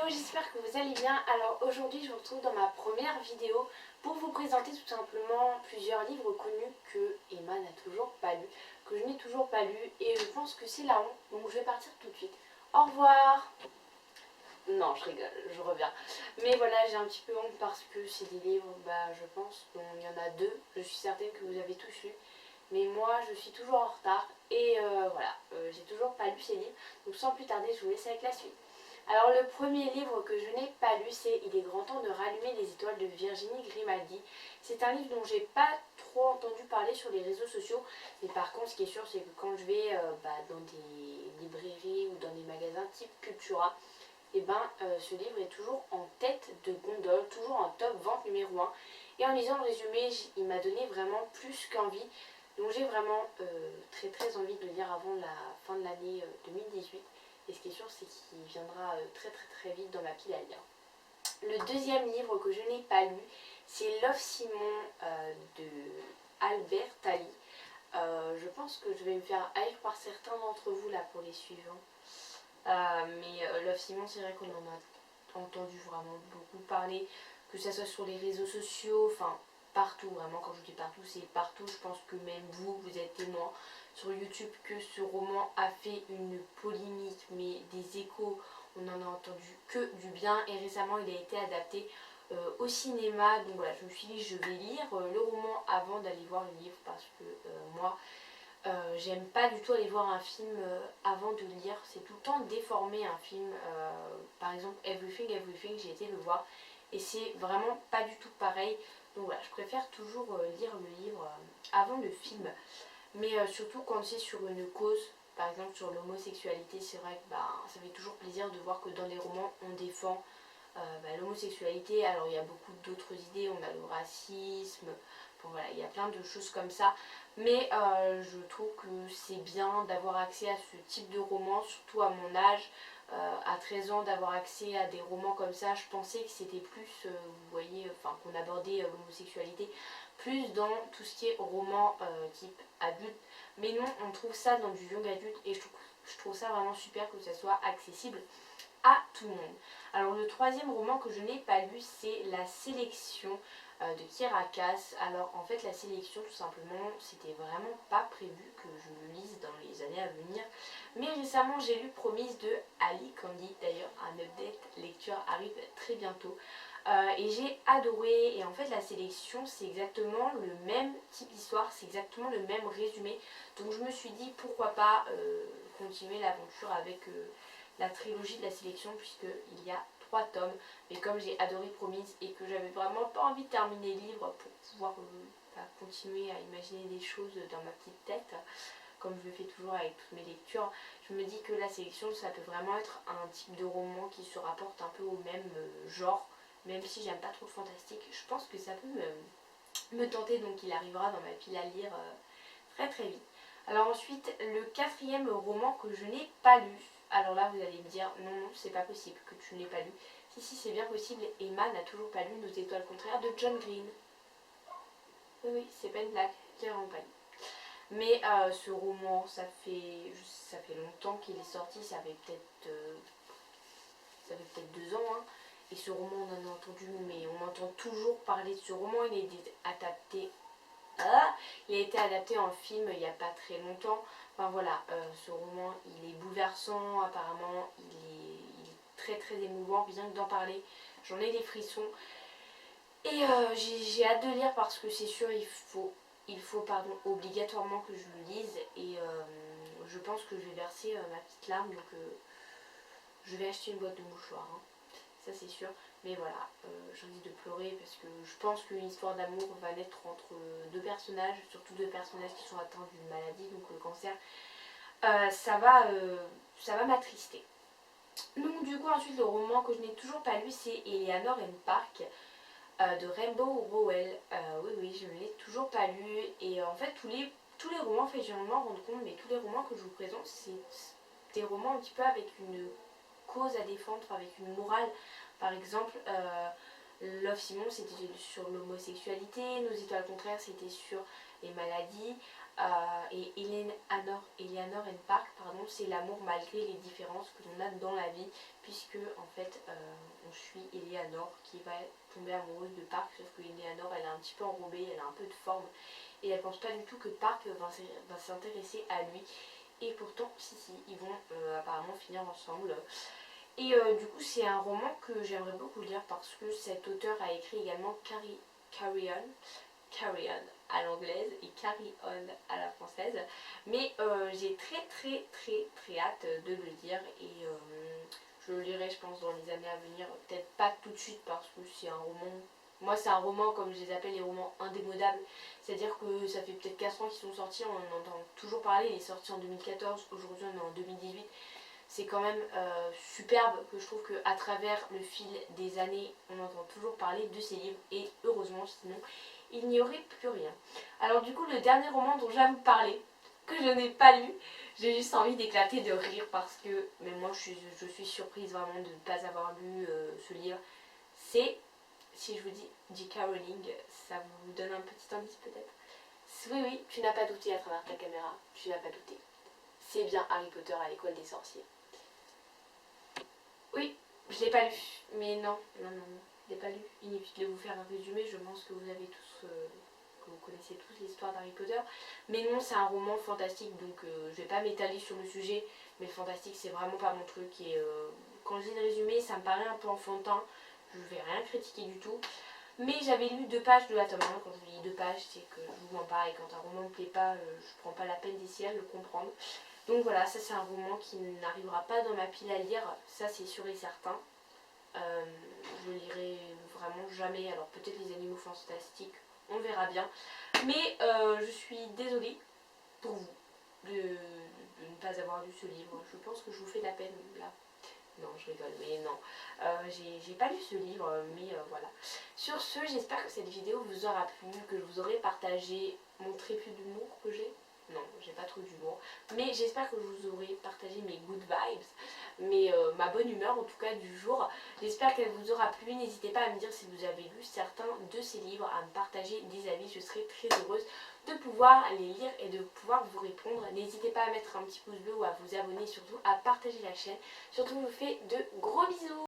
Hello, j'espère que vous allez bien. Alors aujourd'hui je vous retrouve dans ma première vidéo pour vous présenter tout simplement plusieurs livres connus que Emma n'a toujours pas lu, que je n'ai toujours pas lu et je pense que c'est la honte, donc je vais partir tout de suite. Au revoir. Non, je rigole, je reviens. Mais voilà, j'ai un petit peu honte parce que c'est des livres, je pense, dont il y en a deux, je suis certaine que vous avez tous lu. Mais moi je suis toujours en retard et j'ai toujours pas lu ces livres, donc sans plus tarder je vous laisse avec la suite. Alors le premier livre que je n'ai pas lu, c'est Il est grand temps de rallumer les étoiles de Virginie Grimaldi. C'est un livre dont j'ai pas trop entendu parler sur les réseaux sociaux, mais par contre ce qui est sûr c'est que quand je vais dans des librairies ou dans des magasins type Cultura, ce livre est toujours en tête de gondole, toujours en top vente numéro 1. Et en lisant le résumé, il m'a donné vraiment plus qu'envie. Donc j'ai vraiment très envie de le lire avant la fin de l'année 2018. Et ce qui est sûr, c'est qu'il viendra très vite dans ma pile à lire. Le deuxième livre que je n'ai pas lu, c'est Love Simon de Albert Talley. Je pense que je vais me faire haïr par certains d'entre vous là pour les suivants. Love Simon, c'est vrai qu'on en a entendu vraiment beaucoup parler, que ce soit sur les réseaux sociaux, enfin partout, vraiment quand je dis partout, c'est partout. Je pense que même vous êtes témoin sur YouTube que ce roman a fait une polémique, mais des échos, on n'en a entendu que du bien. Et récemment il a été adapté au cinéma, donc voilà, je me suis dit je vais lire le roman avant d'aller voir le livre parce que moi j'aime pas du tout aller voir un film avant de lire, c'est tout le temps déformé un film, par exemple Everything, j'ai été le voir et c'est vraiment pas du tout pareil, donc voilà, je préfère toujours lire le livre avant le film, mais surtout quand c'est sur une cause, par exemple sur l'homosexualité, c'est vrai que ça fait toujours plaisir de voir que dans les romans on défend l'homosexualité. Alors il y a beaucoup d'autres idées, on a le racisme, bon, voilà, il y a plein de choses comme ça, mais je trouve que c'est bien d'avoir accès à ce type de roman, surtout à mon âge, à 13 ans, d'avoir accès à des romans comme ça. Je pensais que c'était plus, vous voyez, qu'on abordait l'homosexualité plus dans tout ce qui est roman type adulte, mais non, on trouve ça dans du young adulte et je trouve ça vraiment super que ça soit accessible à tout le monde. Alors le troisième roman que je n'ai pas lu, c'est La Sélection de Kiera Cass. Alors en fait la sélection, tout simplement, c'était vraiment pas prévu que je le lise dans les années à venir, mais récemment j'ai lu Promise de Ali Candy. D'ailleurs un update lecture arrive très bientôt et j'ai adoré. Et en fait la sélection, c'est exactement le même type d'histoire, c'est exactement le même résumé, donc je me suis dit pourquoi pas continuer l'aventure avec la trilogie de La Sélection, puisqu'il y a 3 tomes. Mais comme j'ai adoré Promise et que j'avais vraiment pas envie de terminer le livre pour pouvoir continuer à imaginer des choses dans ma petite tête, comme je le fais toujours avec toutes mes lectures, je me dis que La Sélection, ça peut vraiment être un type de roman qui se rapporte un peu au même genre, même si j'aime pas trop le fantastique. Je pense que ça peut me tenter, donc il arrivera dans ma pile à lire très vite. Alors ensuite, le quatrième roman que je n'ai pas lu. Alors là, vous allez me dire, non, c'est pas possible que tu ne l'aies pas lu. Si, c'est bien possible. Emma n'a toujours pas lu Nos étoiles contraires de John Green. Oui, c'est pas une blague, j'ai vraiment pas lu. Mais ce roman, ça fait longtemps qu'il est sorti, ça fait peut-être 2 ans. Hein. Et ce roman, on en a entendu, mais on entend toujours parler de ce roman. Il a été adapté en film il n'y a pas très longtemps. Enfin voilà, ce roman il est bouleversant, apparemment il est très émouvant, rien que d'en parler, j'en ai des frissons. Et j'ai hâte de lire parce que c'est sûr il faut obligatoirement que je le lise. Et je pense que je vais verser ma petite larme, donc je vais acheter une boîte de mouchoirs. Hein. Ça c'est sûr, mais voilà, j'ai envie de pleurer parce que je pense qu'une histoire d'amour va naître entre deux personnages, surtout deux personnages qui sont atteints d'une maladie, donc le cancer. Ça va m'attrister. Donc du coup ensuite le roman que je n'ai toujours pas lu, c'est Eleanor and Park de Rainbow Rowell. Oui, je ne l'ai toujours pas lu, et en fait tous les romans, en fait je viens de m'en rendre compte, mais tous les romans que je vous présente, c'est des romans un petit peu avec une cause à défendre, avec une morale. Par exemple, Love Simon, c'était sur l'homosexualité, Nos étoiles contraires, c'était sur les maladies. et Eleanor and Park, pardon, c'est l'amour malgré les différences que l'on a dans la vie, puisque en fait on suit Eleanor qui va tomber amoureuse de Park, sauf que Eleanor elle est un petit peu enrobée, elle a un peu de forme et elle pense pas du tout que Park va s'intéresser à lui, et pourtant si ils vont apparemment finir ensemble. Et du coup c'est un roman que j'aimerais beaucoup lire parce que cet auteur a écrit également Carry On à l'anglaise et Carry On à la française, mais j'ai très hâte de le lire, et je le lirai je pense dans les années à venir, peut-être pas tout de suite parce que c'est un roman, moi c'est un roman comme je les appelle, les romans indémodables, c'est à dire que ça fait peut-être 4 ans qu'ils sont sortis, on en entend toujours parler, il est sorti en 2014, aujourd'hui on est en 2018. C'est quand même superbe que je trouve qu'à travers le fil des années, on entend toujours parler de ces livres, et heureusement, sinon il n'y aurait plus rien. Alors du coup, le dernier roman dont je vais vous parler, que je n'ai pas lu, j'ai juste envie d'éclater de rire parce que, mais moi je suis surprise vraiment de ne pas avoir lu ce livre, c'est, si je vous dis J.K. Rowling, ça vous donne un petit indice peut-être? Oui, tu n'as pas douté à travers ta caméra, tu n'as pas douté. C'est bien Harry Potter à l'école des sorciers. Oui, je l'ai pas lu, mais non, je l'ai pas lu. Inutile de vous faire un résumé, je pense que vous avez tous, que vous connaissez tous l'histoire d'Harry Potter. Mais non, c'est un roman fantastique, donc je vais pas m'étaler sur le sujet, mais le fantastique c'est vraiment pas mon truc, et quand je lis le résumé, ça me paraît un peu enfantin, je vais rien critiquer du tout. Mais j'avais lu 2 pages de la tome 1, quand je lis 2 pages, c'est que je vous mens pas, et quand un roman me plaît pas, je prends pas la peine d'essayer à le comprendre. Donc voilà, ça c'est un roman qui n'arrivera pas dans ma pile à lire, ça c'est sûr et certain. Je lirai vraiment jamais, alors peut-être les animaux fantastiques, on verra bien. Mais je suis désolée pour vous de ne pas avoir lu ce livre. Je pense que je vous fais de la peine là. Non, je rigole, mais non. J'ai pas lu ce livre, mais voilà. Sur ce, j'espère que cette vidéo vous aura plu, que je vous aurai partagé mon trépied d'humour que j'ai. Non, j'ai pas trop d'humour. Mais j'espère que je vous aurai partagé mes good vibes, ma bonne humeur en tout cas du jour. J'espère qu'elle vous aura plu. N'hésitez pas à me dire si vous avez lu certains de ces livres, à me partager des avis. Je serai très heureuse de pouvoir les lire et de pouvoir vous répondre. N'hésitez pas à mettre un petit pouce bleu ou à vous abonner, surtout à partager la chaîne. Surtout, je vous fais de gros bisous.